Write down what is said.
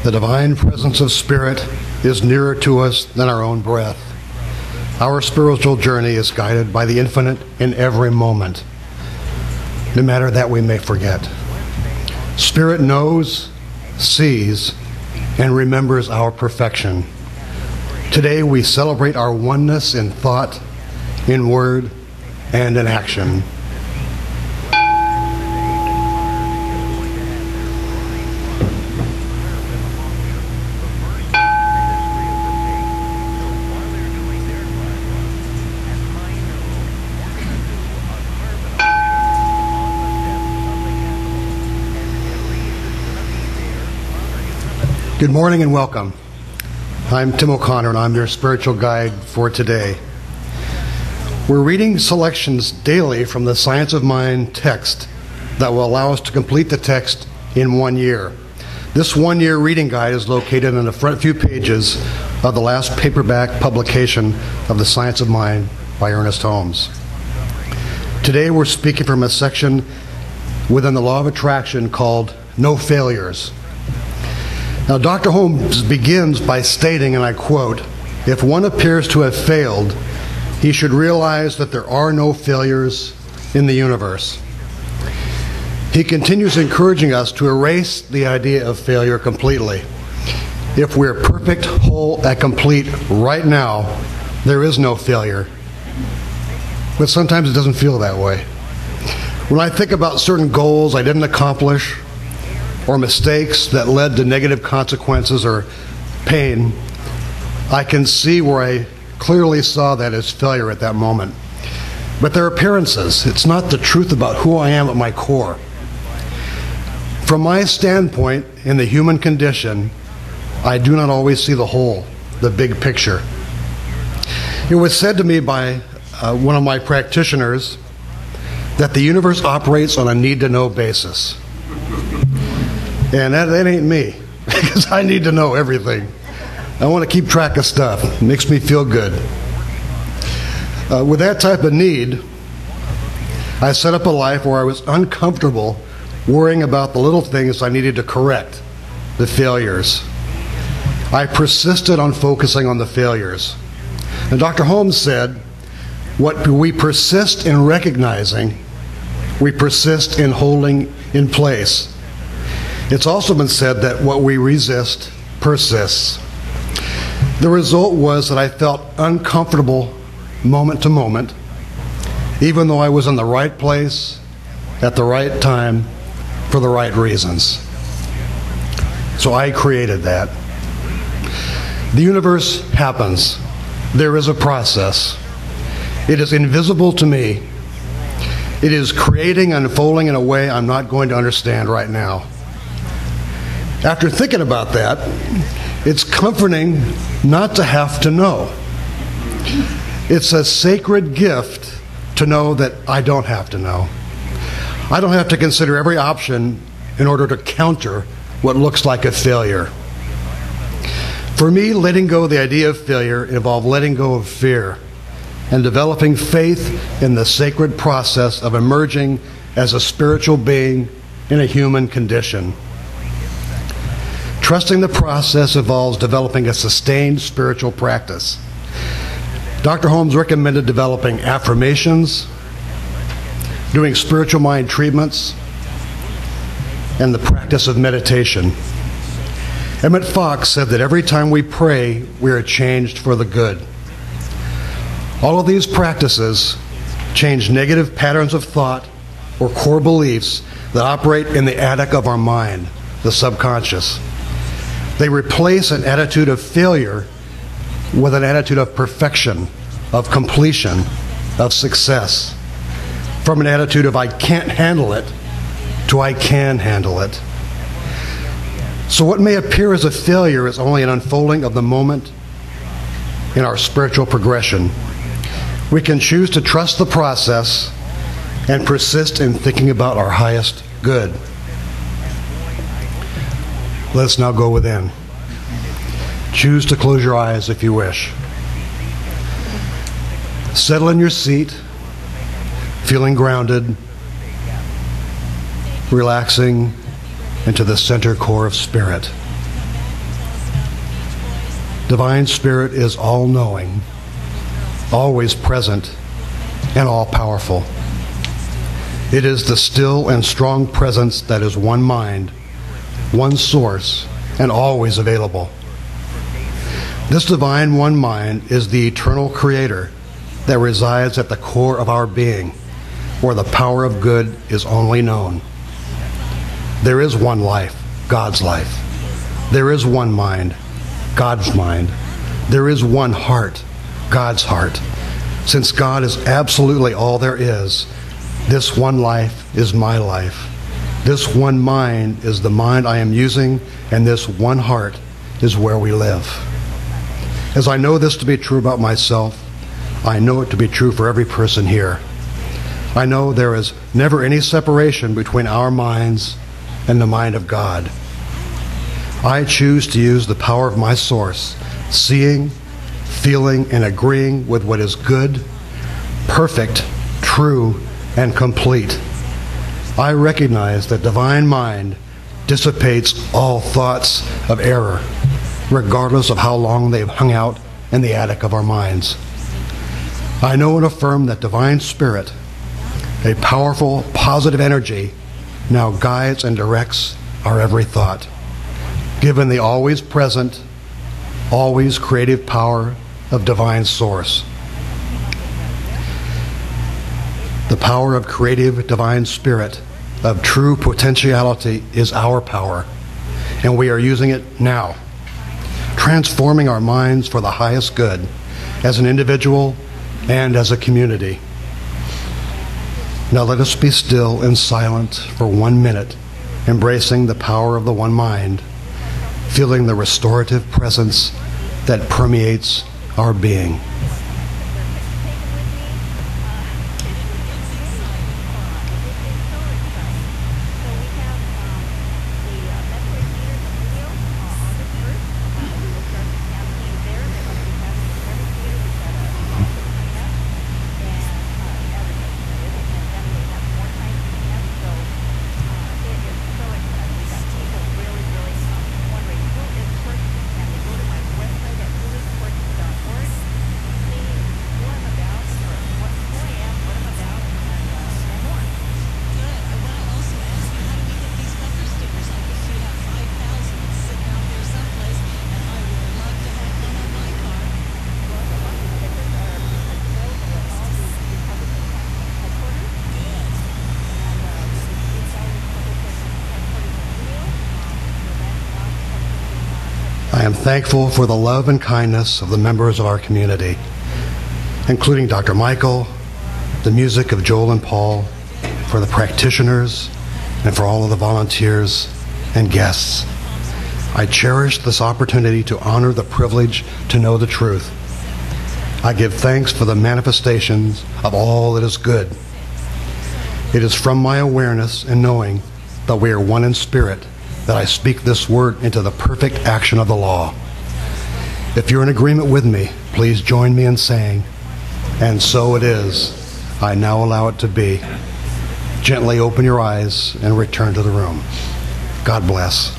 The divine presence of Spirit is nearer to us than our own breath. Our spiritual journey is guided by the infinite in every moment, no matter that we may forget. Spirit knows, sees, and remembers our perfection. Today we celebrate our oneness in thought, in word, and in action. Good morning and welcome. I'm Tim O'Connor and I'm your spiritual guide for today. We're reading selections daily from the Science of Mind text that will allow us to complete the text in 1 year. This 1 year reading guide is located in the front few pages of the last paperback publication of the Science of Mind by Ernest Holmes. Today we're speaking from a section within the Law of Attraction called No Failures. Now, Dr. Holmes begins by stating, and I quote, "If one appears to have failed, he should realize that there are no failures in the universe." He continues encouraging us to erase the idea of failure completely. If we're perfect, whole, and complete right now, there is no failure. But sometimes it doesn't feel that way. When I think about certain goals I didn't accomplish, or mistakes that led to negative consequences or pain, I can see where I clearly saw that as failure at that moment. But they're appearances. It's not the truth about who I am at my core. From my standpoint in the human condition, I do not always see the whole, the big picture. It was said to me by one of my practitioners that the universe operates on a need-to-know basis. And that ain't me, because I need to know everything. I want to keep track of stuff. It makes me feel good. With that type of need, I set up a life where I was uncomfortable worrying about the little things I needed to correct, the failures. I persisted on focusing on the failures. And Dr. Holmes said, what we persist in recognizing, we persist in holding in place. It's also been said that what we resist persists. The result was that I felt uncomfortable moment to moment, even though I was in the right place, at the right time, for the right reasons. So I created that. The universe happens. There is a process. It is invisible to me. It is creating and unfolding in a way I'm not going to understand right now. After thinking about that, it's comforting not to have to know. It's a sacred gift to know that I don't have to know. I don't have to consider every option in order to counter what looks like a failure. For me, letting go of the idea of failure involved letting go of fear and developing faith in the sacred process of emerging as a spiritual being in a human condition. Trusting the process involves developing a sustained spiritual practice. Dr. Holmes recommended developing affirmations, doing spiritual mind treatments, and the practice of meditation. Emmett Fox said that every time we pray, we are changed for the good. All of these practices change negative patterns of thought or core beliefs that operate in the attic of our mind, the subconscious. They replace an attitude of failure with an attitude of perfection, of completion, of success. From an attitude of I can't handle it to I can handle it. So what may appear as a failure is only an unfolding of the moment in our spiritual progression. We can choose to trust the process and persist in thinking about our highest good. Let us now go within. Choose to close your eyes if you wish. Settle in your seat, feeling grounded, relaxing into the center core of spirit. Divine Spirit is all-knowing, always present, and all-powerful. It is the still and strong presence that is one mind, one source, and always available. This divine one mind is the eternal creator that resides at the core of our being, where the power of good is only known. There is one life, God's life. There is one mind, God's mind. There is one heart, God's heart. Since God is absolutely all there is, this one life is my life. This one mind is the mind I am using, and this one heart is where we live. As I know this to be true about myself, I know it to be true for every person here. I know there is never any separation between our minds and the mind of God. I choose to use the power of my source, seeing, feeling, and agreeing with what is good, perfect, true, and complete. I recognize that divine mind dissipates all thoughts of error, regardless of how long they've hung out in the attic of our minds. I know and affirm that divine spirit, a powerful, positive energy, now guides and directs our every thought. Given the always present, always creative power of divine source. The power of creative divine spirit, of true potentiality, is our power, and we are using it now, transforming our minds for the highest good as an individual and as a community. Now let us be still and silent for 1 minute, embracing the power of the one mind, feeling the restorative presence that permeates our being. I am thankful for the love and kindness of the members of our community, including Dr. Michael, the music of Joel and Paul, for the practitioners, and for all of the volunteers and guests. I cherish this opportunity to honor the privilege to know the truth. I give thanks for the manifestations of all that is good. It is from my awareness and knowing that we are one in spirit that I speak this word into the perfect action of the law. If you're in agreement with me, please join me in saying, "And so it is. I now allow it to be." Gently open your eyes and return to the room. God bless.